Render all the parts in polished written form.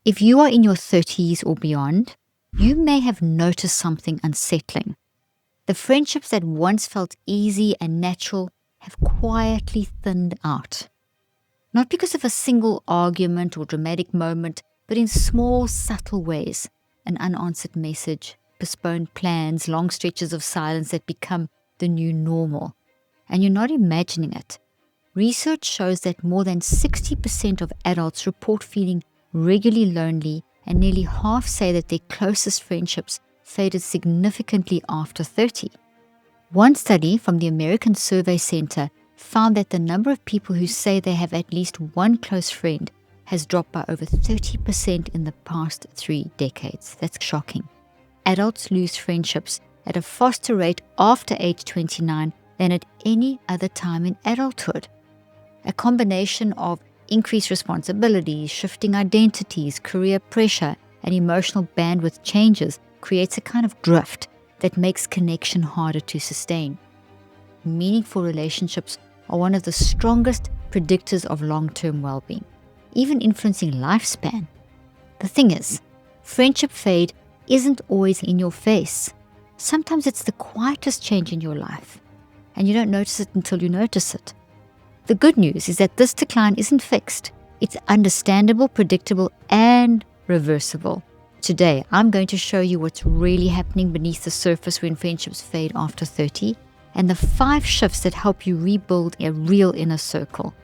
If you are in your 30s or beyond, you may have noticed something unsettling. The friendships that once felt easy and natural have quietly thinned out. Not because of a single argument or dramatic moment, but in small, subtle ways. An unanswered message, postponed plans, long stretches of silence that become the new normal. And you're not imagining it. Research shows that more than 60% of adults report feeling regularly lonely, and nearly half say that their closest friendships faded significantly after 30. One study from the American Survey Center found that the number of people who say they have at least one close friend has dropped by over 30% in the past 3 decades. That's shocking. Adults lose friendships at a faster rate after age 29 than at any other time in adulthood. A combination of increased responsibilities, shifting identities, career pressure, and emotional bandwidth changes creates a kind of drift that makes connection harder to sustain. Meaningful relationships are one of the strongest predictors of long-term well-being, even influencing lifespan. The thing is, friendship fade isn't always in your face. Sometimes it's the quietest change in your life, and you don't notice it until you notice it. The good news is that this decline isn't fixed. It's understandable, predictable, and reversible. Today, I'm going to show you what's really happening beneath the surface when friendships fade after 30, and the 5 shifts that help you rebuild a real inner circle.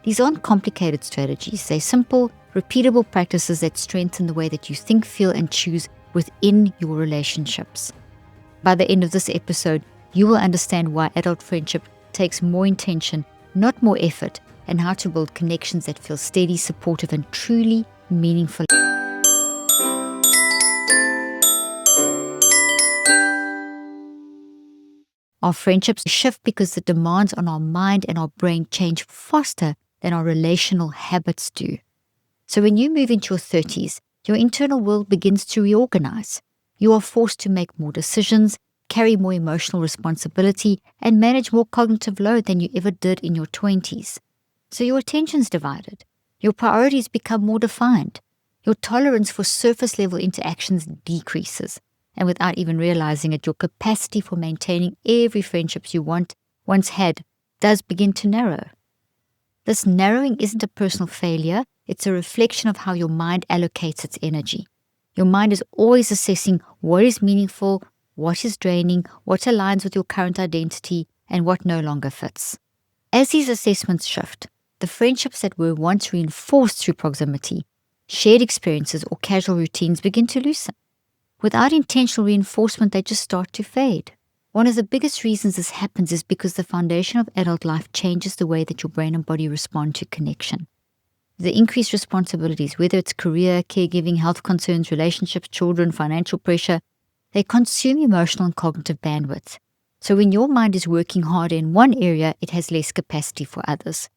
These aren't complicated strategies. They're simple, repeatable practices that strengthen the way that you think, feel, and choose within your relationships. By the end of this episode, you will understand why adult friendship takes more intention, not more effort, and how to build connections that feel steady, supportive, and truly meaningful. Our friendships shift because the demands on our mind and our brain change faster than our relational habits do. So when you move into your 30s, your internal world begins to reorganize. You are forced to make more decisions, carry more emotional responsibility, and manage more cognitive load than you ever did in your 20s. So your attention's divided. Your priorities become more defined. Your tolerance for surface-level interactions decreases. And without even realizing it, your capacity for maintaining every friendship you once had does begin to narrow. This narrowing isn't a personal failure. It's a reflection of how your mind allocates its energy. Your mind is always assessing what is meaningful, what is draining, what aligns with your current identity, and what no longer fits. As these assessments shift, the friendships that were once reinforced through proximity, shared experiences, or casual routines begin to loosen. Without intentional reinforcement, they just start to fade. One of the biggest reasons this happens is because the foundation of adult life changes the way that your brain and body respond to connection. The increased responsibilities, whether it's career, caregiving, health concerns, relationships, children, financial pressure, they consume emotional and cognitive bandwidth. So when your mind is working harder in one area, it has less capacity for others.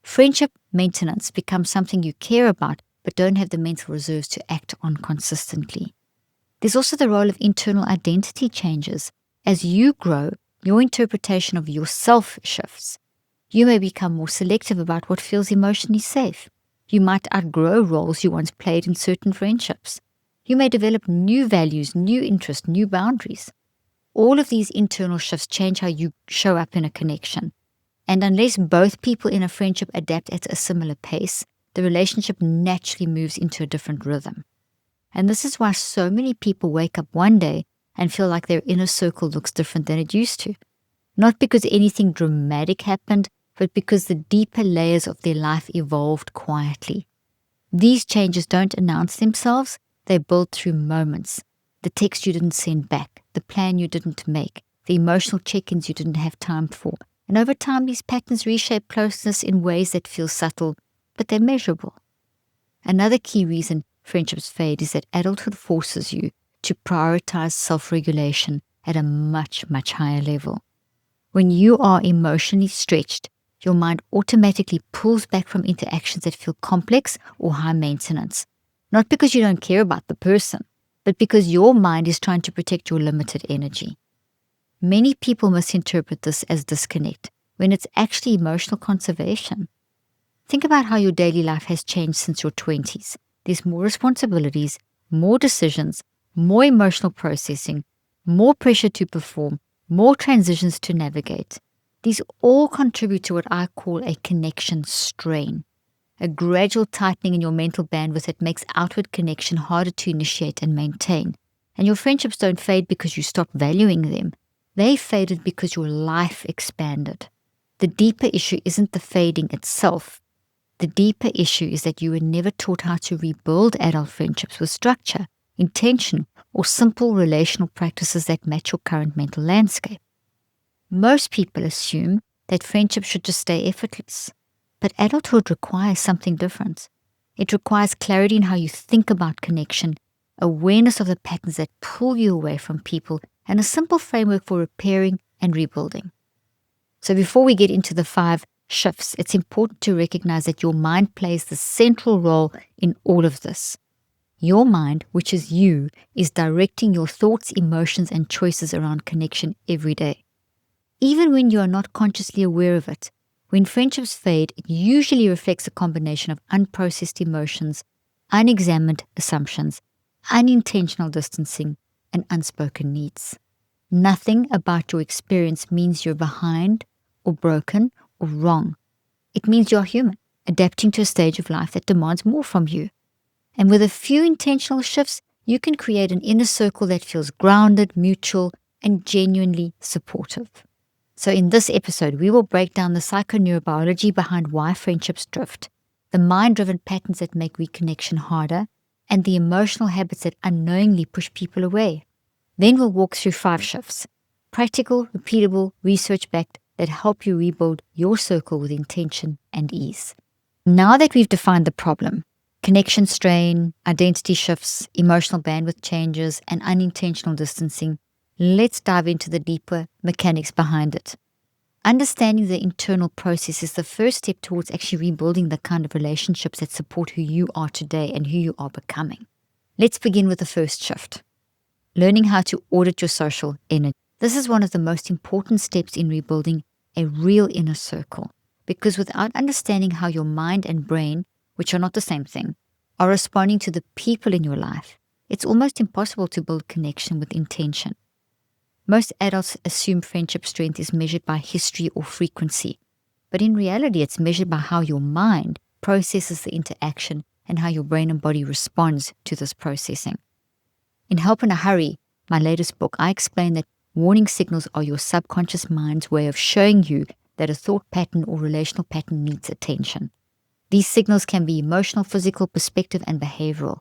Friendship maintenance becomes something you care about, but don't have the mental reserves to act on consistently. There's also the role of internal identity changes. As you grow, your interpretation of yourself shifts. You may become more selective about what feels emotionally safe. You might outgrow roles you once played in certain friendships. You may develop new values, new interests, new boundaries. All of these internal shifts change how you show up in a connection. And unless both people in a friendship adapt at a similar pace, the relationship naturally moves into a different rhythm. And this is why so many people wake up one day and feel like their inner circle looks different than it used to. Not because anything dramatic happened, but because the deeper layers of their life evolved quietly. These changes don't announce themselves, they build through moments. The text you didn't send back, the plan you didn't make, the emotional check-ins you didn't have time for. And over time, these patterns reshape closeness in ways that feel subtle, but they're measurable. Another key reason friendships fade is that adulthood forces you to prioritize self-regulation at a much, much higher level. When you are emotionally stretched, your mind automatically pulls back from interactions that feel complex or high maintenance. Not because you don't care about the person, but because your mind is trying to protect your limited energy. Many people misinterpret this as disconnect, when it's actually emotional conservation. Think about how your daily life has changed since your 20s. there's more responsibilities, more decisions, more emotional processing, more pressure to perform, more transitions to navigate. These all contribute to what I call a connection strain, a gradual tightening in your mental bandwidth that makes outward connection harder to initiate and maintain. And your friendships don't fade because you stop valuing them. They faded because your life expanded. The deeper issue isn't the fading itself. The deeper issue is that you were never taught how to rebuild adult friendships with structure, intention, or simple relational practices that match your current mental landscape. Most people assume that friendships should just stay effortless. But adulthood requires something different. It requires clarity in how you think about connection, awareness of the patterns that pull you away from people, and a simple framework for repairing and rebuilding. So before we get into the 5 shifts, it's important to recognize that your mind plays the central role in all of this. Your mind, which is you, is directing your thoughts, emotions, and choices around connection every day. Even when you are not consciously aware of it, when friendships fade, it usually reflects a combination of unprocessed emotions, unexamined assumptions, unintentional distancing, and unspoken needs. Nothing about your experience means you're behind or broken or wrong. It means you're human, adapting to a stage of life that demands more from you. And with a few intentional shifts, you can create an inner circle that feels grounded, mutual, and genuinely supportive. So in this episode, we will break down the psychoneurobiology behind why friendships drift, the mind-driven patterns that make reconnection harder, and the emotional habits that unknowingly push people away. Then we'll walk through 5 shifts, practical, repeatable, research-backed, that help you rebuild your circle with intention and ease. Now that we've defined the problem, connection strain, identity shifts, emotional bandwidth changes, and unintentional distancing, let's dive into the deeper mechanics behind it. Understanding the internal process is the first step towards actually rebuilding the kind of relationships that support who you are today and who you are becoming. Let's begin with the first shift, learning how to audit your social energy. This is one of the most important steps in rebuilding a real inner circle, because without understanding how your mind and brain, which are not the same thing, are responding to the people in your life, it's almost impossible to build connection with intention. Most adults assume friendship strength is measured by history or frequency, but in reality it's measured by how your mind processes the interaction and how your brain and body responds to this processing. In Help in a Hurry, my latest book, I explain that warning signals are your subconscious mind's way of showing you that a thought pattern or relational pattern needs attention. These signals can be emotional, physical, perspective, and behavioral.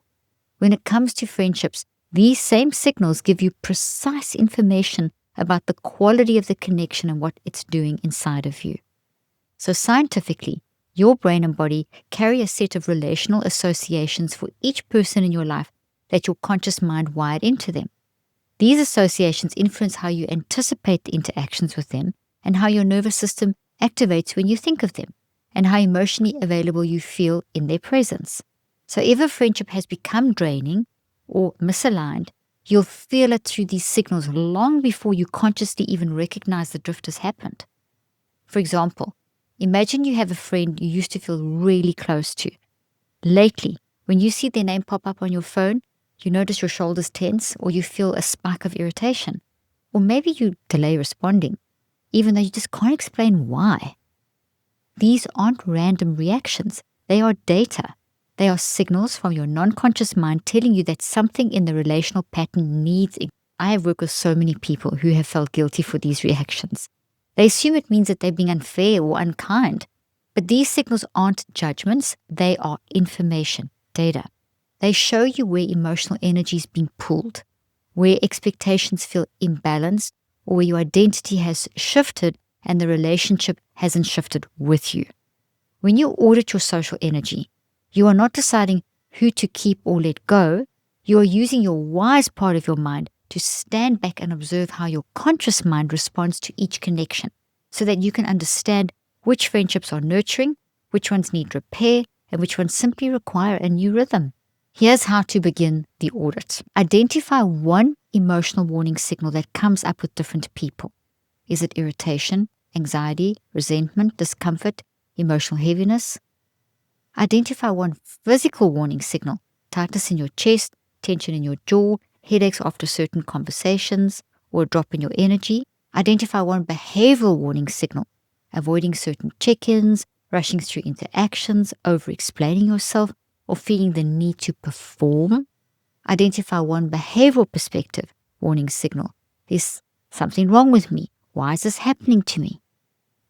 When it comes to friendships, these same signals give you precise information about the quality of the connection and what it's doing inside of you. So scientifically, your brain and body carry a set of relational associations for each person in your life that your conscious mind wired into them. These associations influence how you anticipate the interactions with them and how your nervous system activates when you think of them, and how emotionally available you feel in their presence. So if a friendship has become draining or misaligned, you'll feel it through these signals long before you consciously even recognize the drift has happened. For example, imagine you have a friend you used to feel really close to. Lately, when you see their name pop up on your phone, you notice your shoulders tense, or you feel a spike of irritation. Or maybe you delay responding, even though you just can't explain why. These aren't random reactions. They are data. They are signals from your non-conscious mind telling you that something in the relational pattern needs. I have worked with so many people who have felt guilty for these reactions. They assume it means that they're being unfair or unkind. But these signals aren't judgments. They are information, data. They show you where emotional energy is being pulled, where expectations feel imbalanced, or where your identity has shifted and the relationship hasn't shifted with you. When you audit your social energy, you are not deciding who to keep or let go. You are using your wise part of your mind to stand back and observe how your conscious mind responds to each connection, so that you can understand which friendships are nurturing, which ones need repair, and which ones simply require a new rhythm. Here's how to begin the audit. Identify one emotional warning signal that comes up with different people. Is it irritation, anxiety, resentment, discomfort, emotional heaviness? Identify one physical warning signal tightness in your chest, tension in your jaw, headaches after certain conversations, or a drop in your energy, identify one behavioral warning signal: avoiding certain check-ins, rushing through interactions, over-explaining yourself, or feeling the need to perform. Identify one behavioral perspective warning signal: there's something wrong with me. Why is this happening to me?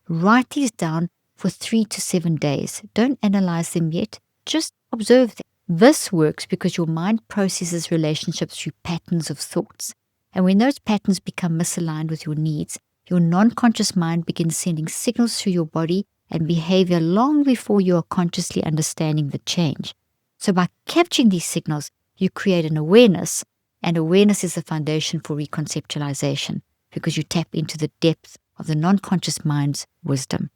Write these down for 3 to 7 days. Don't analyze them yet. Just observe them. This works because your mind processes relationships through patterns of thoughts. And when those patterns become misaligned with your needs, your non-conscious mind begins sending signals through your body and behavior long before you are consciously understanding the change. So by capturing these signals, you create an awareness, and awareness is the foundation for reconceptualization because you tap into the depth of the non-conscious mind's wisdom.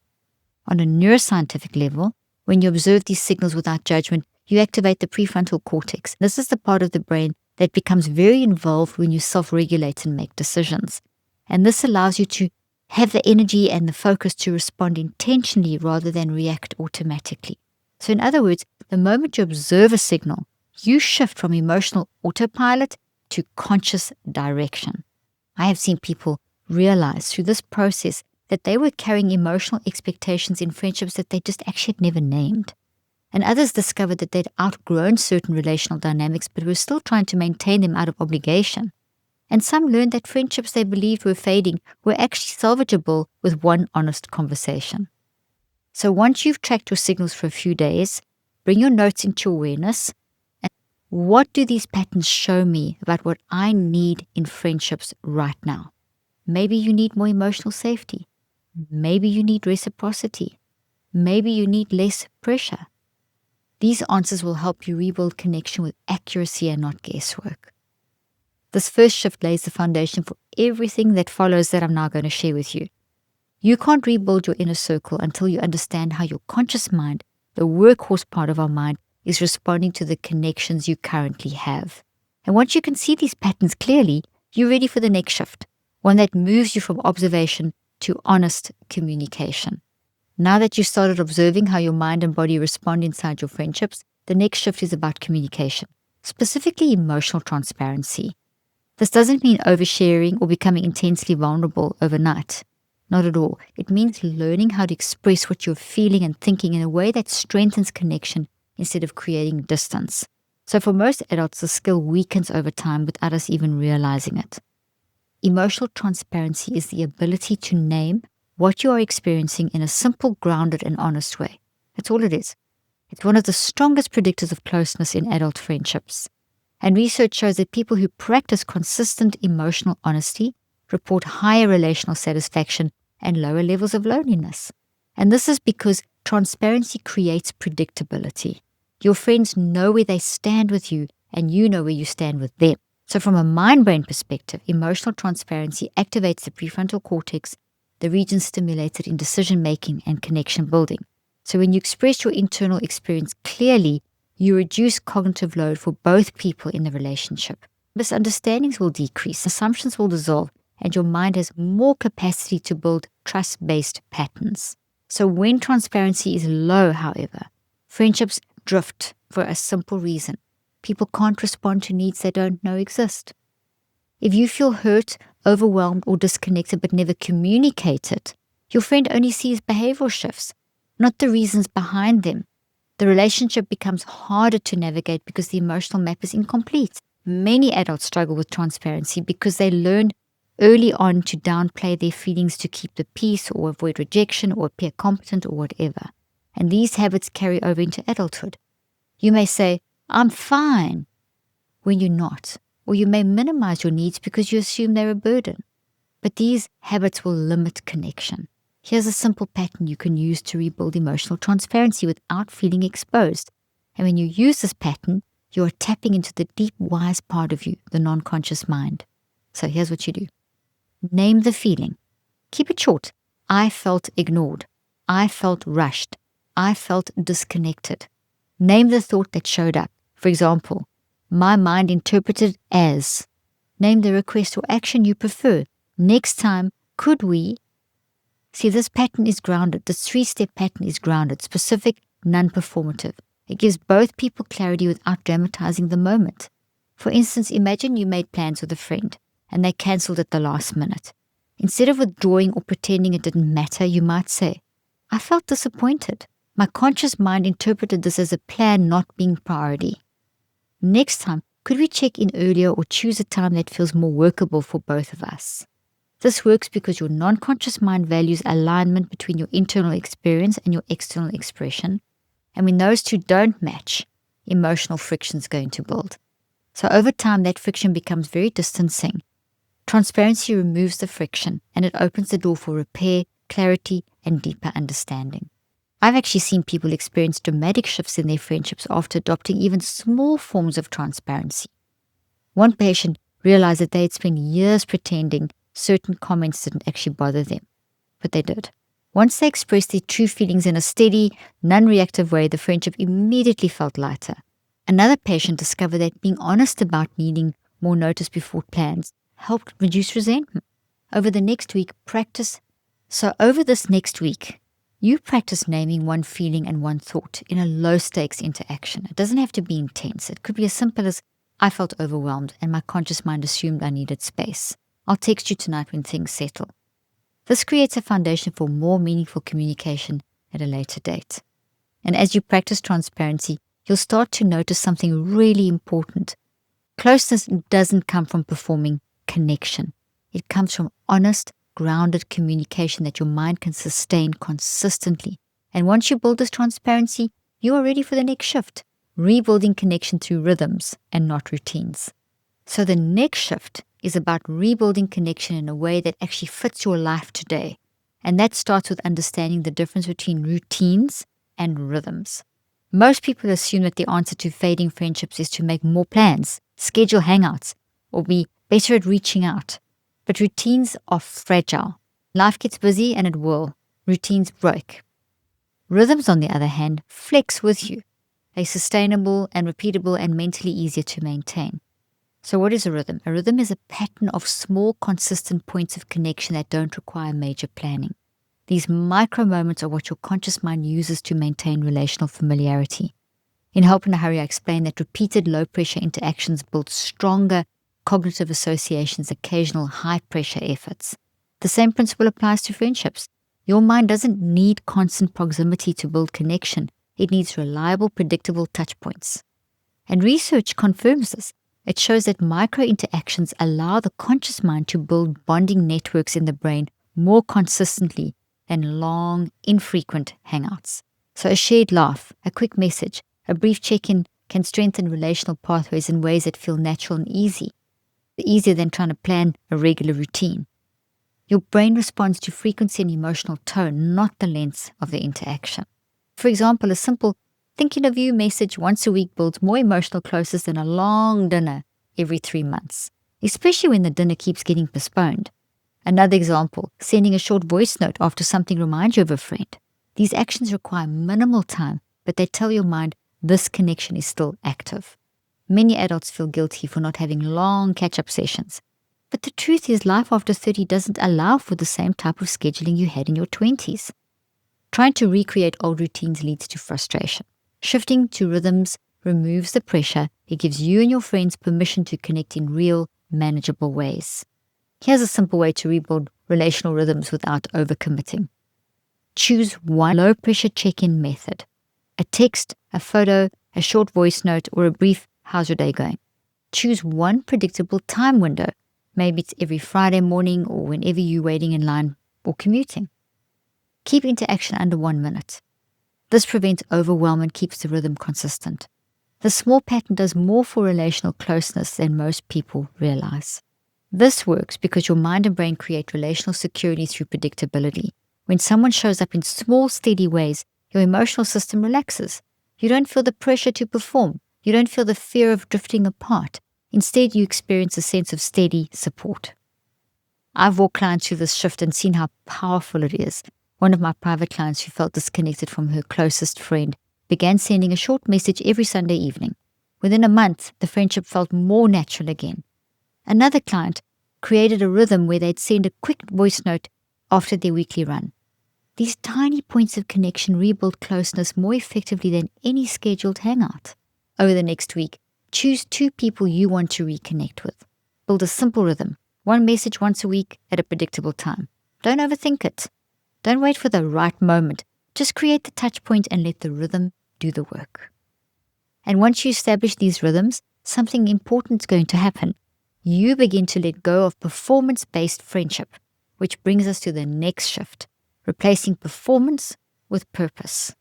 On a neuroscientific level, when you observe these signals without judgment, you activate the prefrontal cortex. This is the part of the brain that becomes very involved when you self-regulate and make decisions. And this allows you to have the energy and the focus to respond intentionally rather than react automatically. So in other words, the moment you observe a signal, you shift from emotional autopilot to conscious direction. I have seen people realize through this process that they were carrying emotional expectations in friendships that they just actually had never named. And others discovered that they'd outgrown certain relational dynamics but were still trying to maintain them out of obligation. And some learned that friendships they believed were fading were actually salvageable with one honest conversation. So once you've tracked your signals for a few days, bring your notes into awareness. And what do these patterns show me about what I need in friendships right now? Maybe you need more emotional safety. Maybe you need reciprocity. Maybe you need less pressure. These answers will help you rebuild connection with accuracy and not guesswork. This first shift lays the foundation for everything that follows that I'm now going to share with you. You can't rebuild your inner circle until you understand how your conscious mind, the workhorse part of our mind, is responding to the connections you currently have. And once you can see these patterns clearly, you're ready for the next shift, one that moves you from observation to honest communication. Now that you've started observing how your mind and body respond inside your friendships, the next shift is about communication, specifically emotional transparency. This doesn't mean oversharing or becoming intensely vulnerable overnight. Not at all. It means learning how to express what you're feeling and thinking in a way that strengthens connection instead of creating distance. So for most adults, the skill weakens over time without us even realizing it. Emotional transparency is the ability to name what you are experiencing in a simple, grounded, and honest way. That's all it is. It's one of the strongest predictors of closeness in adult friendships. And research shows that people who practice consistent emotional honesty report higher relational satisfaction and lower levels of loneliness. And this is because transparency creates predictability. Your friends know where they stand with you, and you know where you stand with them. So from a mind-brain perspective, emotional transparency activates the prefrontal cortex, the region stimulated in decision-making and connection building. So when you express your internal experience clearly, you reduce cognitive load for both people in the relationship. Misunderstandings will decrease, assumptions will dissolve, and your mind has more capacity to build trust-based patterns. So when transparency is low, however, friendships drift for a simple reason. People can't respond to needs they don't know exist. If you feel hurt, overwhelmed, or disconnected but never communicate it, your friend only sees behavioral shifts, not the reasons behind them. The relationship becomes harder to navigate because the emotional map is incomplete. Many adults struggle with transparency because they learned early on to downplay their feelings to keep the peace or avoid rejection or appear competent or whatever. And these habits carry over into adulthood. You may say, "I'm fine," when you're not. Or you may minimize your needs because you assume they're a burden. But these habits will limit connection. Here's a simple pattern you can use to rebuild emotional transparency without feeling exposed. And when you use this pattern, you are tapping into the deep, wise part of you, the non-conscious mind. So here's what you do. Name the feeling. Keep it short. I felt ignored. I felt rushed. I felt disconnected. Name the thought that showed up. For example, my mind interpreted as. Name the request or action you prefer. Next time, could we? See, this pattern is grounded. This 3-step pattern is grounded, specific, non-performative. It gives both people clarity without dramatizing the moment. For instance, imagine you made plans with a friend and they cancelled at the last minute. Instead of withdrawing or pretending it didn't matter, you might say, I felt disappointed. My conscious mind interpreted this as a plan not being priority. Next time, could we check in earlier or choose a time that feels more workable for both of us? This works because your non-conscious mind values alignment between your internal experience and your external expression. And when those two don't match, emotional friction is going to build. So over time, that friction becomes very distancing. Transparency removes the friction and it opens the door for repair, clarity, and deeper understanding. I've actually seen people experience dramatic shifts in their friendships after adopting even small forms of transparency. One patient realized that they had spent years pretending certain comments didn't actually bother them, but they did. Once they expressed their true feelings in a steady, non-reactive way, the friendship immediately felt lighter. Another patient discovered that being honest about needing more notice before plans helped reduce resentment. Over this next week, you practice naming one feeling and one thought in a low-stakes interaction. It doesn't have to be intense. It could be as simple as, I felt overwhelmed and my conscious mind assumed I needed space. I'll text you tonight when things settle. This creates a foundation for more meaningful communication at a later date. And as you practice transparency, you'll start to notice something really important. Closeness doesn't come from performing connection. It comes from honest, grounded communication that your mind can sustain consistently. And once you build this transparency, you are ready for the next shift, rebuilding connection through rhythms and not routines. So the next shift is about rebuilding connection in a way that actually fits your life today. And that starts with understanding the difference between routines and rhythms. Most people assume that the answer to fading friendships is to make more plans, schedule hangouts, or be better at reaching out. But routines are fragile. Life gets busy and it will. Routines break. Rhythms, on the other hand, flex with you. They're sustainable and repeatable and mentally easier to maintain. So what is a rhythm? A rhythm is a pattern of small, consistent points of connection that don't require major planning. These micro moments are what your conscious mind uses to maintain relational familiarity. In Help in a Hurry, I explain that repeated low-pressure interactions build stronger cognitive associations, occasional high-pressure efforts. The same principle applies to friendships. Your mind doesn't need constant proximity to build connection. It needs reliable, predictable touch points. And research confirms this. It shows that micro-interactions allow the conscious mind to build bonding networks in the brain more consistently than long, infrequent hangouts. So a shared laugh, a quick message, a brief check-in can strengthen relational pathways in ways that feel natural and easy, easier than trying to plan a regular routine. Your brain responds to frequency and emotional tone, not the length of the interaction. For example, a simple thinking of you message once a week builds more emotional closeness than a long dinner every 3 months, especially when the dinner keeps getting postponed. Another example, sending a short voice note after something reminds you of a friend. These actions require minimal time, but they tell your mind this connection is still active. Many adults feel guilty for not having long catch-up sessions. But the truth is, life after 30 doesn't allow for the same type of scheduling you had in your 20s. Trying to recreate old routines leads to frustration. Shifting to rhythms removes the pressure. It gives you and your friends permission to connect in real, manageable ways. Here's a simple way to rebuild relational rhythms without overcommitting. Choose one low-pressure check-in method. A text, a photo, a short voice note, or a brief, how's your day going? Choose one predictable time window. Maybe it's every Friday morning or whenever you're waiting in line or commuting. Keep interaction under 1 minute. This prevents overwhelm and keeps the rhythm consistent. The small pattern does more for relational closeness than most people realize. This works because your mind and brain create relational security through predictability. When someone shows up in small, steady ways, your emotional system relaxes. You don't feel the pressure to perform. You don't feel the fear of drifting apart. Instead, you experience a sense of steady support. I've walked clients through this shift and seen how powerful it is. One of my private clients who felt disconnected from her closest friend began sending a short message every Sunday evening. Within a month, the friendship felt more natural again. Another client created a rhythm where they'd send a quick voice note after their weekly run. These tiny points of connection rebuild closeness more effectively than any scheduled hangout. Over the next week, choose 2 people you want to reconnect with. Build a simple rhythm. 1 message once a week at a predictable time. Don't overthink it. Don't wait for the right moment. Just create the touch point and let the rhythm do the work. And once you establish these rhythms, something important is going to happen. You begin to let go of performance-based friendship, which brings us to the next shift, replacing performance with purpose.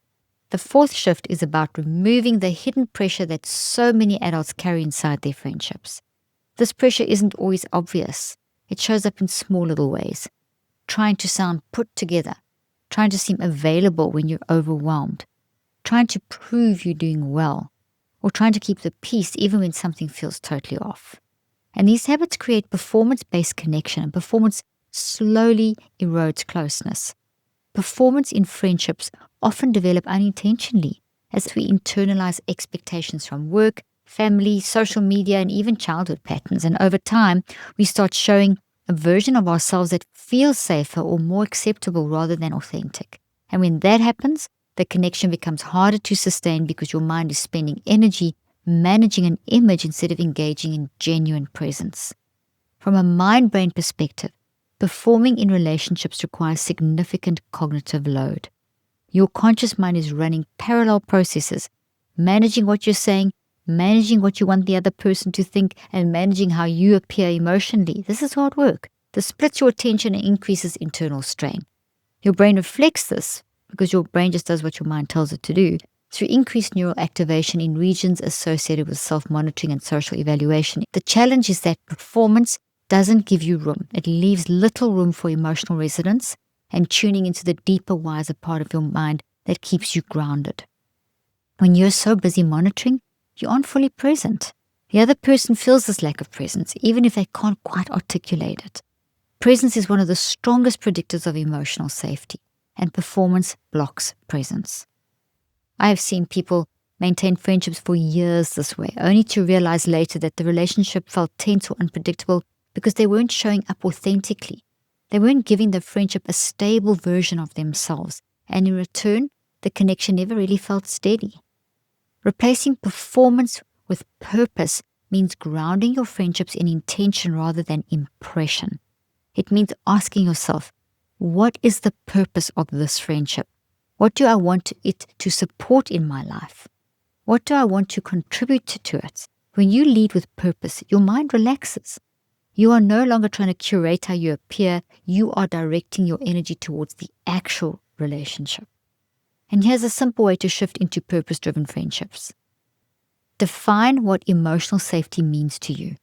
The 4th shift is about removing the hidden pressure that so many adults carry inside their friendships. This pressure isn't always obvious. It shows up in small little ways. Trying to sound put together, trying to seem available when you're overwhelmed, trying to prove you're doing well, or trying to keep the peace even when something feels totally off. And these habits create performance-based connection, and performance slowly erodes closeness. Performance in friendships often develop unintentionally as we internalize expectations from work, family, social media, and even childhood patterns. And over time, we start showing a version of ourselves that feels safer or more acceptable rather than authentic. And when that happens, the connection becomes harder to sustain because your mind is spending energy managing an image instead of engaging in genuine presence. From a mind-brain perspective, performing in relationships requires significant cognitive load. Your conscious mind is running parallel processes, managing what you're saying, managing what you want the other person to think, and managing how you appear emotionally. This is hard work. This splits your attention and increases internal strain. Your brain reflects this because your brain just does what your mind tells it to do through increased neural activation in regions associated with self-monitoring and social evaluation. The challenge is that performance doesn't give you room. It leaves little room for emotional resonance and tuning into the deeper, wiser part of your mind that keeps you grounded. When you're so busy monitoring, you aren't fully present. The other person feels this lack of presence, even if they can't quite articulate it. Presence is one of the strongest predictors of emotional safety, and performance blocks presence. I have seen people maintain friendships for years this way, only to realize later that the relationship felt tense or unpredictable because they weren't showing up authentically. They weren't giving the friendship a stable version of themselves, and in return, the connection never really felt steady. Replacing performance with purpose means grounding your friendships in intention rather than impression. It means asking yourself, what is the purpose of this friendship? What do I want it to support in my life? What do I want to contribute to it? When you lead with purpose, your mind relaxes. You are no longer trying to curate how you appear. You are directing your energy towards the actual relationship. And here's a simple way to shift into purpose-driven friendships. Define what emotional safety means to you.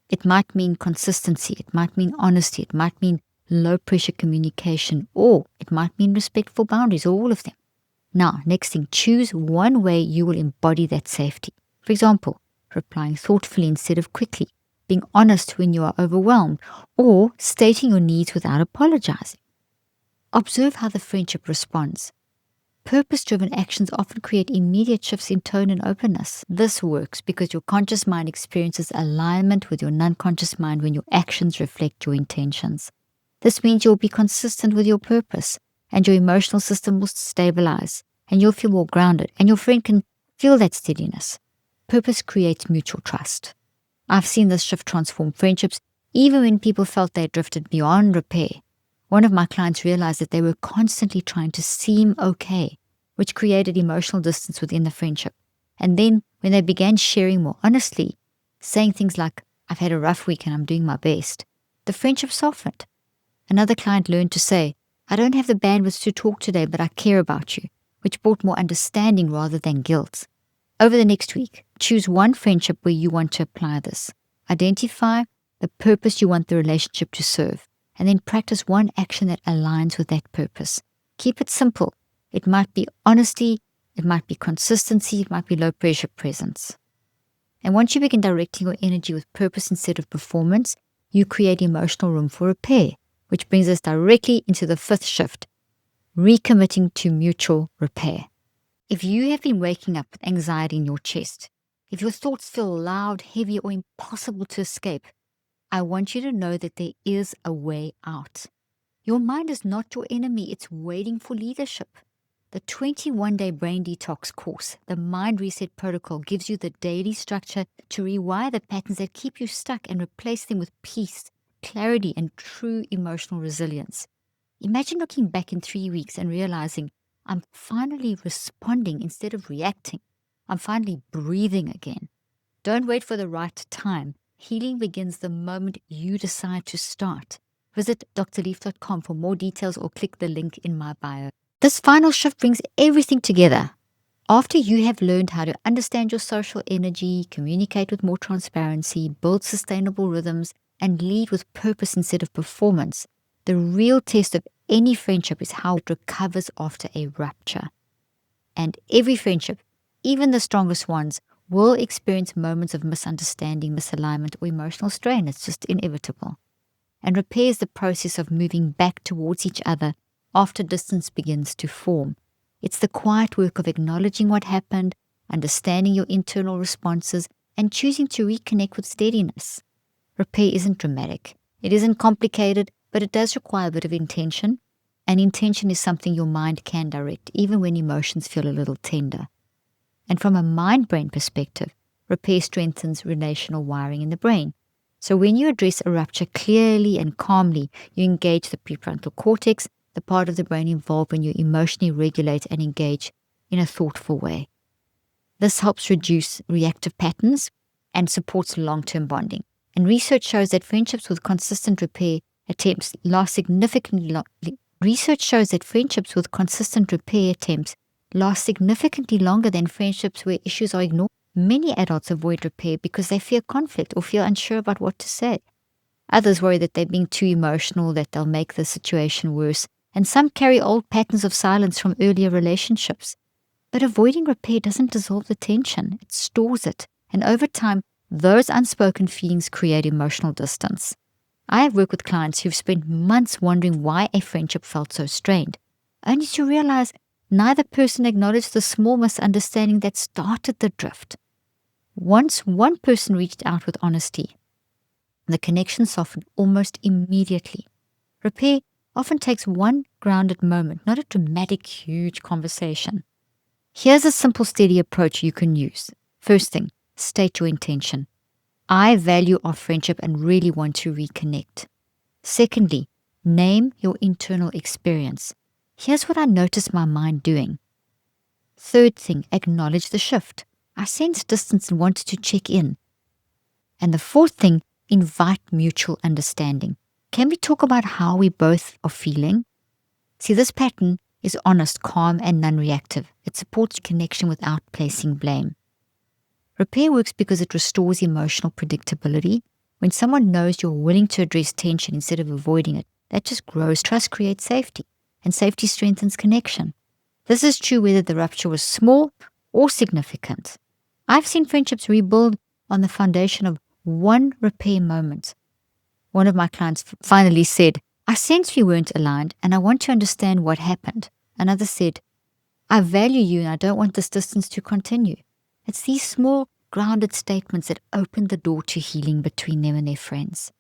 It might mean consistency. It might mean honesty. It might mean low-pressure communication, or it might mean respectful boundaries, or all of them. Now, next thing, choose one way you will embody that safety. For example, replying thoughtfully instead of quickly, being honest when you are overwhelmed, or stating your needs without apologizing. Observe how the friendship responds. Purpose-driven actions often create immediate shifts in tone and openness. This works because your conscious mind experiences alignment with your non-conscious mind when your actions reflect your intentions. This means you'll be consistent with your purpose, and your emotional system will stabilize, and you'll feel more grounded, and your friend can feel that steadiness. Purpose creates mutual trust. I've seen this shift transform friendships, even when people felt they drifted beyond repair. One of my clients realized that they were constantly trying to seem okay, which created emotional distance within the friendship. And then, when they began sharing more honestly, saying things like, "I've had a rough week and I'm doing my best," the friendship softened. Another client learned to say, "I don't have the bandwidth to talk today, but I care about you," which brought more understanding rather than guilt. Over the next week, choose one friendship where you want to apply this. Identify the purpose you want the relationship to serve, and then practice one action that aligns with that purpose. Keep it simple. It might be honesty, it might be consistency, it might be low-pressure presence. And once you begin directing your energy with purpose instead of performance, you create emotional room for repair, which brings us directly into the 5th shift, recommitting to mutual repair. If you have been waking up with anxiety in your chest, if your thoughts feel loud, heavy, or impossible to escape, I want you to know that there is a way out. Your mind is not your enemy. It's waiting for leadership. The 21-day brain detox course, the mind reset protocol, gives you the daily structure to rewire the patterns that keep you stuck and replace them with peace, clarity, and true emotional resilience. Imagine looking back in 3 weeks and realizing, I'm finally responding instead of reacting. I'm finally breathing again. Don't wait for the right time. Healing begins the moment you decide to start. Visit drleaf.com for more details or click the link in my bio. This final shift brings everything together. After you have learned how to understand your social energy, communicate with more transparency, build sustainable rhythms, and lead with purpose instead of performance, the real test of any friendship is how it recovers after a rupture. And every friendship, even the strongest ones, will experience moments of misunderstanding, misalignment, or emotional strain. It's just inevitable. And repair is the process of moving back towards each other after distance begins to form. It's the quiet work of acknowledging what happened, understanding your internal responses, and choosing to reconnect with steadiness. Repair isn't dramatic. It isn't complicated, but it does require a bit of intention. And intention is something your mind can direct, even when emotions feel a little tender. And from a mind-brain perspective, repair strengthens relational wiring in the brain. So when you address a rupture clearly and calmly, you engage the prefrontal cortex, the part of the brain involved when you emotionally regulate and engage in a thoughtful way. This helps reduce reactive patterns and supports long-term bonding. And research shows that friendships with consistent repair attempts last significantly longer than friendships where issues are ignored. Many adults avoid repair because they fear conflict or feel unsure about what to say. Others worry that they're being too emotional, that they'll make the situation worse. And some carry old patterns of silence from earlier relationships. But avoiding repair doesn't dissolve the tension, it stores it. And over time, those unspoken feelings create emotional distance. I have worked with clients who've spent months wondering why a friendship felt so strained, only to realize neither person acknowledged the small misunderstanding that started the drift. Once one person reached out with honesty, the connection softened almost immediately. Repair often takes one grounded moment, not a dramatic, huge conversation. Here's a simple, steady approach you can use. First thing, state your intention. I value our friendship and really want to reconnect. Secondly, name your internal experience. Here's what I noticed my mind doing. Third thing, acknowledge the shift. I sensed distance and wanted to check in. And the fourth thing, invite mutual understanding. Can we talk about how we both are feeling? See, this pattern is honest, calm, and non-reactive. It supports connection without placing blame. Repair works because it restores emotional predictability. When someone knows you're willing to address tension instead of avoiding it, that just grows. Trust creates safety, and safety strengthens connection. This is true whether the rupture was small or significant. I've seen friendships rebuild on the foundation of one repair moment. One of my clients finally said, I sense we weren't aligned and I want to understand what happened. Another said, I value you and I don't want this distance to continue. It's these small, grounded statements that open the door to healing between them and their friends.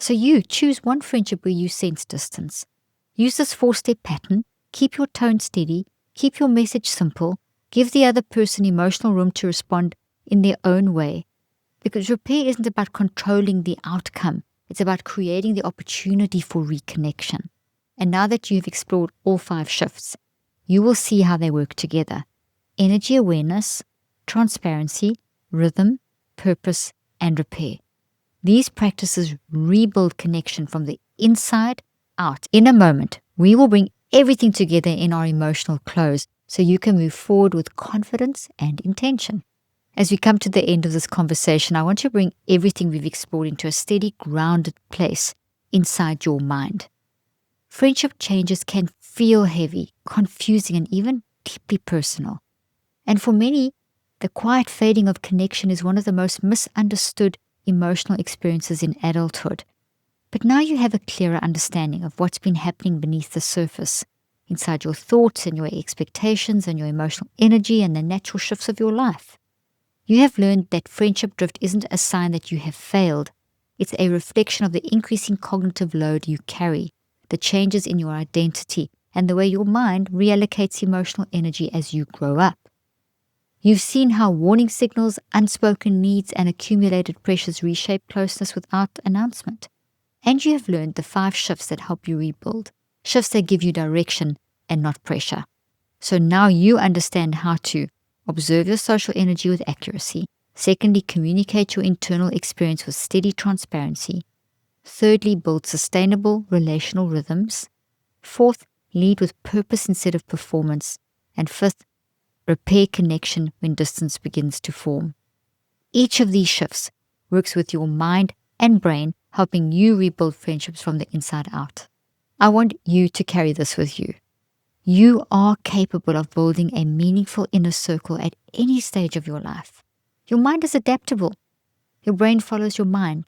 So you choose one friendship where you sense distance. Use this 4-step pattern. Keep your tone steady. Keep your message simple. Give the other person emotional room to respond in their own way. Because repair isn't about controlling the outcome. It's about creating the opportunity for reconnection. And now that you've explored all 5 shifts, you will see how they work together. Energy awareness, transparency, rhythm, purpose, and repair. These practices rebuild connection from the inside out. In a moment, we will bring everything together in our emotional close so you can move forward with confidence and intention. As we come to the end of this conversation, I want to bring everything we've explored into a steady, grounded place inside your mind. Friendship changes can feel heavy, confusing, and even deeply personal. And for many, the quiet fading of connection is one of the most misunderstood emotional experiences in adulthood. But now you have a clearer understanding of what's been happening beneath the surface, inside your thoughts and your expectations and your emotional energy and the natural shifts of your life. You have learned that friendship drift isn't a sign that you have failed. It's a reflection of the increasing cognitive load you carry. the changes in your identity, and the way your mind reallocates emotional energy as you grow up. You've seen how warning signals, unspoken needs, and accumulated pressures reshape closeness without announcement. And you have learned the 5 shifts that help you rebuild, shifts that give you direction and not pressure. So now you understand how to observe your social energy with accuracy. Secondly, communicate your internal experience with steady transparency. Thirdly, build sustainable relational rhythms. Fourth, lead with purpose instead of performance. And fifth, repair connection when distance begins to form. Each of these shifts works with your mind and brain, helping you rebuild friendships from the inside out. I want you to carry this with you. You are capable of building a meaningful inner circle at any stage of your life. Your mind is adaptable. Your brain follows your mind.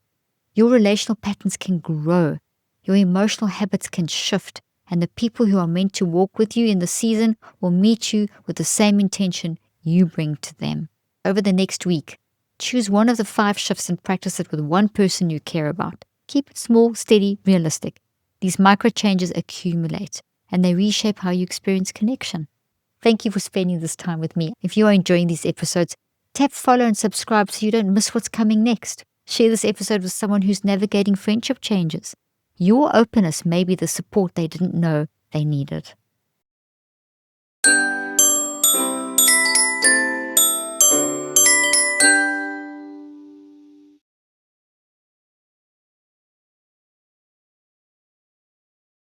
Your relational patterns can grow. Your emotional habits can shift. And the people who are meant to walk with you in the season will meet you with the same intention you bring to them. Over the next week, choose one of the 5 shifts and practice it with one person you care about. Keep it small, steady, realistic. These micro changes accumulate, and they reshape how you experience connection. Thank you for spending this time with me. If you are enjoying these episodes, tap follow and subscribe so you don't miss what's coming next. Share this episode with someone who's navigating friendship changes. Your openness may be the support they didn't know they needed.